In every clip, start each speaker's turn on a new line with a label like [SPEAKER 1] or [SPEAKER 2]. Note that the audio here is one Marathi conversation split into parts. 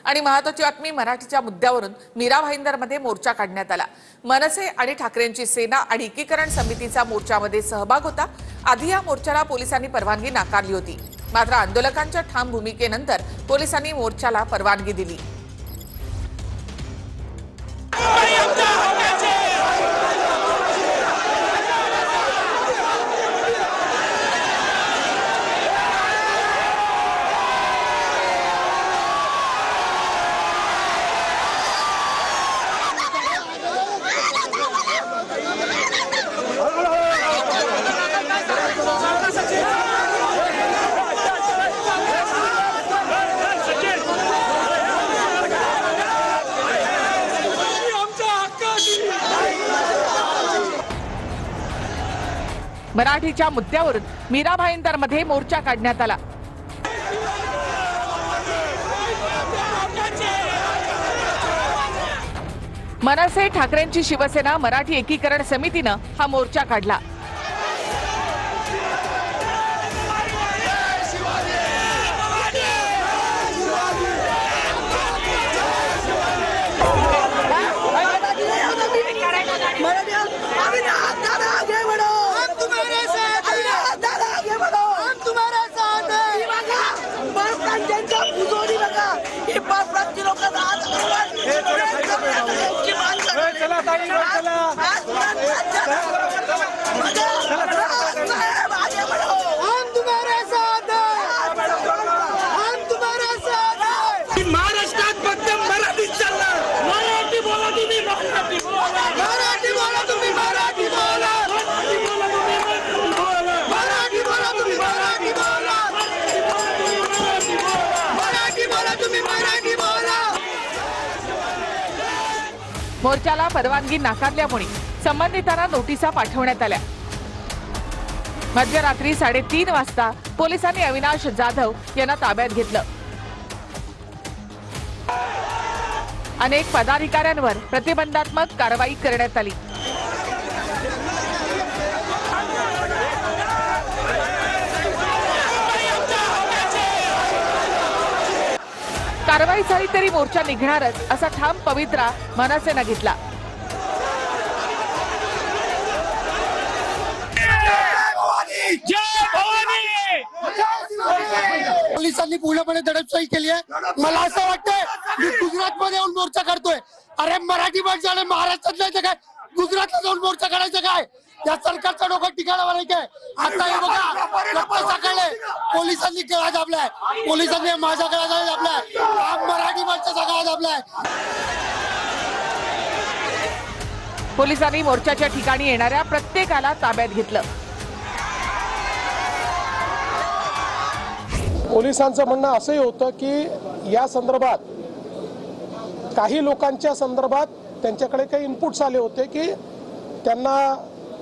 [SPEAKER 1] आणि महत्त्वाची बातमी मराठीच्या मुद्द्यावरून मीरा भाईंदरमध्ये मोर्चा काढण्यात आला। मनसे आणि ठाकरेंची सेना आणि एकीकरण समितीचा मोर्चामध्ये सहभाग होता। आधी या मोर्चाला पोलिसांनी परवानगी नाकारली होती, मात्र आंदोलकांच्या ठाम भूमिकेनंतर पोलिसांनी मोर्चाला परवानगी दिली। मराठीच्या मुद्द्यावरून मीरा भाईंदरमध्ये मोर्चा काढण्यात आला। मनसे ठाकरेंची शिवसेना मराठी एकीकरण समितीने हा मोर्चा काढला। मोर्चाला परवानगी नाकारल्यामुळे संबंधितांना नोटिसा पाठवण्यात आल्या। मध्यरात्री 3:30 वाजता पोलिसांनी अविनाश जाधव यांना ताब्यात घेतलं। अनेक पदाधिकाऱ्यांवर प्रतिबंधात्मक कारवाई करण्यात आली। कारवाई झाली तरी मोर्चा निघणारच असा ठाम पवित्रा मनसेने घेतला।
[SPEAKER 2] पोलिसांनी पूर्णपणे दडपशाही केली आहे। मला असं वाटतंय की गुजरातमध्ये येऊन मोर्चा काढतोय। अरे मराठी माणसाने महाराष्ट्रात नाही काय गुजरातला जाऊन मोर्चा काढायचा काय? या सरकारचं डोकं ठिकाणावर आहे काय? आता हे बघा रक्त साकारलंय, पोलिसांनी गळा दाबलाय, पोलिसांनी माझा गळा दाबलाय, मराठी माणसाचा गळा दाबलाय।
[SPEAKER 1] पोलिसांनी मोर्चाच्या ठिकाणी येणाऱ्या प्रत्येकाला ताब्यात घेतलं।
[SPEAKER 3] पोलिसांचं म्हणणं असंही होतं की या संदर्भात काही लोकांच्या संदर्भात त्यांच्याकडे काही इनपुट्स आले होते की त्यांना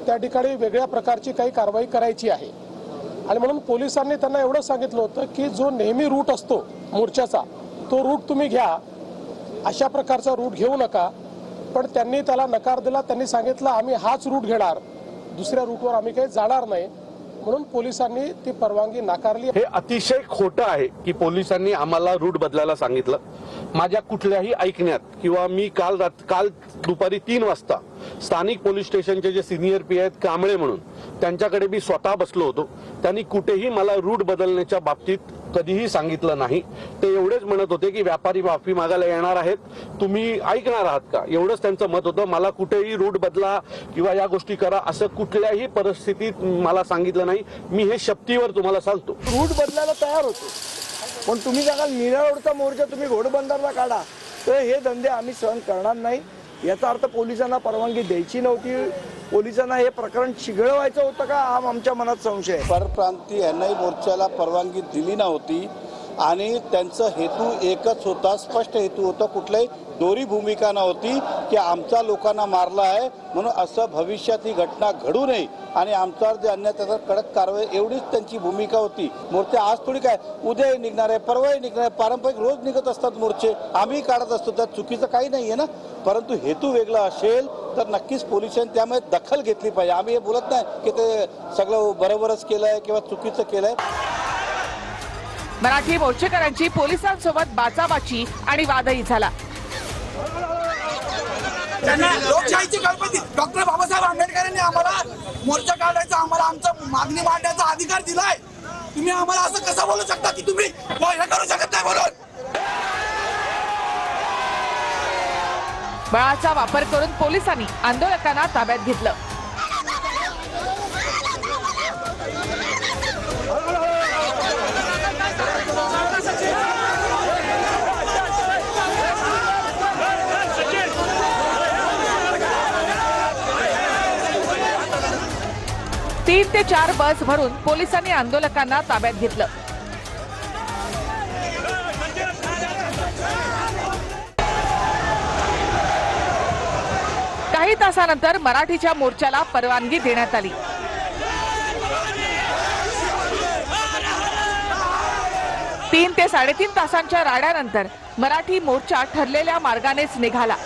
[SPEAKER 3] त्या ठिकाणी वेगळ्या प्रकारची काही कारवाई करायची आहे आणि म्हणून पोलिसांनी त्यांना एवढं सांगितलं होतं की जो नेहमी रूट असतो मोर्चाचा तो रूट तुम्ही घ्या, अशा प्रकारचा रूट घेऊ नका। पण त्यांनी त्याला नकार दिला। त्यांनी सांगितलं आम्ही हाच रूट घेणार, दुसऱ्या रूटवर आम्ही काही जाणार नाही, म्हणून पोलिसांनी ती परवानगी नाकारली।
[SPEAKER 4] हे अतिशय खोटं आहे की पोलिसांनी आम्हाला रूट बदलायला सांगितलं। माझ्या कुठल्याही ऐकण्यात किंवा मी काल दुपारी 3 वाजता स्थानिक पोलीस स्टेशनचे जे सिनियर पी आहेत कांबळे म्हणून त्यांच्याकडे मी स्वतः बसलो होतो। त्यांनी कुठेही मला रूट बदलण्याच्या बाबतीत कधीही सांगितलं नाही। ते एवढेच म्हणत होते की व्यापारी माफी मागायला येणार आहेत, तुम्ही ऐकणार आहात का, एवढंच त्यांचं मत होतं। मला कुठेही रूट बदला किंवा या गोष्टी करा असं कुठल्याही परिस्थितीत मला सांगितलं नाही। मी हे शपथीवर तुम्हाला सांगतो।
[SPEAKER 5] रूट बदलायला तयार होतो, पण तुम्ही सांगाल मीरा रोडचा मोर्चा तुम्ही घोडबंदरला काढा, तर हे धंदे आम्ही सहन करणार नाही। याचा अर्थ पोलिसांना परवानगी द्यायची नव्हती, पोलिसांना हे प्रकरण चिघळवायचं होतं का हा आमच्या मनात संशय आहे।
[SPEAKER 6] परप्रांतीय यांनाही मोर्चाला परवानगी दिली नव्हती आणि त्यांचा हेतू एकच होता, स्पष्ट हेतू होता, कुठलाही दोरी भूमिका नव्हती की आमच्या लोकांना मारला आहे म्हणून असं भविष्यात ही घटना घडू नये आणि आमच्यावर जे अन्याय त्याचा कडक कारवाई एवढीच त्यांची भूमिका होती। मोर्चे आज थोडी काय उद्याही निघणार आहे, परवाही निघणार आहे, पारंपरिक रोज निघत असतात मोर्चे, आम्ही काढत असतो, त्यात चुकीचं काही नाहीये ना। परंतु हेतू वेगळा असेल तर नक्कीच पोलिसांनी त्यामुळे दखल घेतली पाहिजे। आम्ही हे बोलत नाही की ते सगळं बरोबरच केलंय किंवा चुकीचं केलंय।
[SPEAKER 1] मराठी मोर्चेकरांची पोलिसांसोबत बाचाबाची आणि वादही झाला.
[SPEAKER 7] त्यांना लोकशाहीची कल्पना डॉक्टर बाबासाहेब आंबेडकरांनी आम्हाला मोर्चा काढायचा, आम्हाला आमचा मागणी मांडण्याचा अधिकार दिलाय. तुम्ही आम्हाला असं कसं बोलू शकता की तुम्ही हे करू शकत नाही म्हणून.
[SPEAKER 1] बळाचा वापर करून पोलिसांनी आंदोलकांना ताब्यात घेतलं. तीन ते चार बस भरून पोलिसांनी आंदोलकांना ताब्यात घेतलं. काही तासानंतर मराठीच्या मोर्चाला परवानगी देण्यात आली. तीन ते 3.5 तासांच्या राड्यानंतर मराठी मोर्चा ठरलेल्या मार्गानेच निघाला.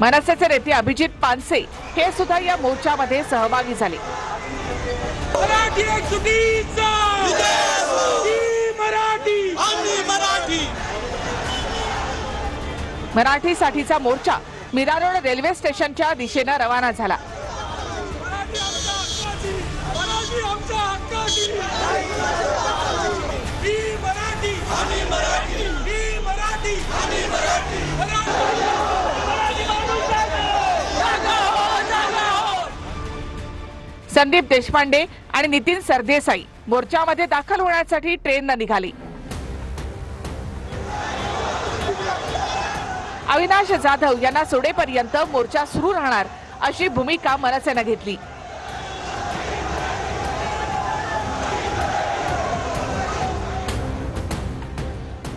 [SPEAKER 1] मनसेचे नेते अभिजित पानसे हे सुद्धा या मोर्चामध्ये सहभागी झाले. मराठीसाठीचा मोर्चा मीरा रोड रेल्वे स्टेशनच्या दिशेने रवाना झाला. संदीप देशपांडे आणि नितीन सरदेसाई मोर्चामध्ये दाखल होण्यासाठी ट्रेनने निघाली. अविनाश जाधव यांना सोडेपर्यंत मोर्चा सुरू राहणार अशी भूमिका मनसेने घेतली.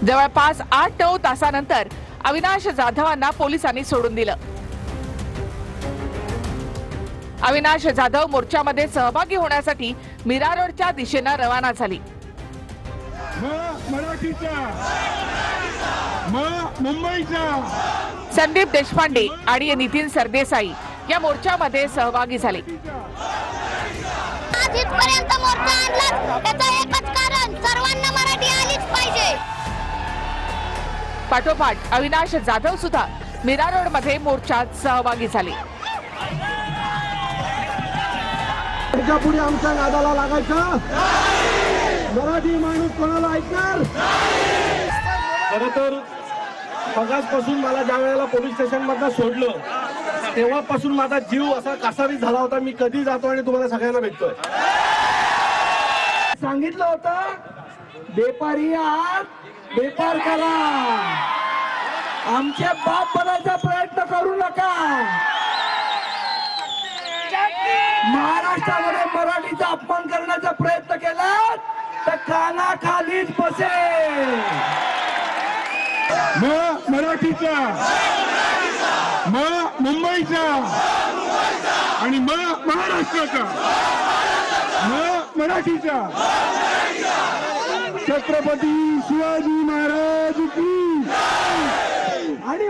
[SPEAKER 1] जवळपास 8-9 तासानंतर अविनाश जाधवांना पोलिसांनी सोडून दिलं. अविनाश जाधव मोर्चामध्ये सहभागी होण्यासाठी मीरा रोडच्या दिशेने रवाना झाली. संदीप देशपांडे आणि नितीन सरदेसाई या मोर्चामध्ये सहभागी झाले.
[SPEAKER 8] इथपर्यंत मोर्चा आणला त्याचं एकच कारण, सर्वांना मराठी आलीच पाहिजे.
[SPEAKER 1] पाठोपाठ अविनाश जाधव सुद्धा मीरा रोड मध्ये मोर्चात सहभागी झाले.
[SPEAKER 5] पुढे आमच्या नादाला लागायचं मराठी माणूस कोणाला ऐकणार. खरं तर मगाचपासून मला ज्या वेळेला पोलीस स्टेशन मधनं सोडलं तेव्हापासून माझा जीव असा कासावीस झाला होता. मी कधी जातो आणि तुम्हाला सगळ्यांना भेटतोय. सांगितलं होतं बेपारी आहात बेपार करा, आमचे बाप बनायचा प्रयत्न करू नका. महाराष्ट्रामध्ये मराठीचा अपमान करण्याचा प्रयत्न केला तर कानाखालीच बसेल. मराठीचा मुंबईचा आणि महाराष्ट्राचा मराठीचा छत्रपती शिवाजी महाराज की आणि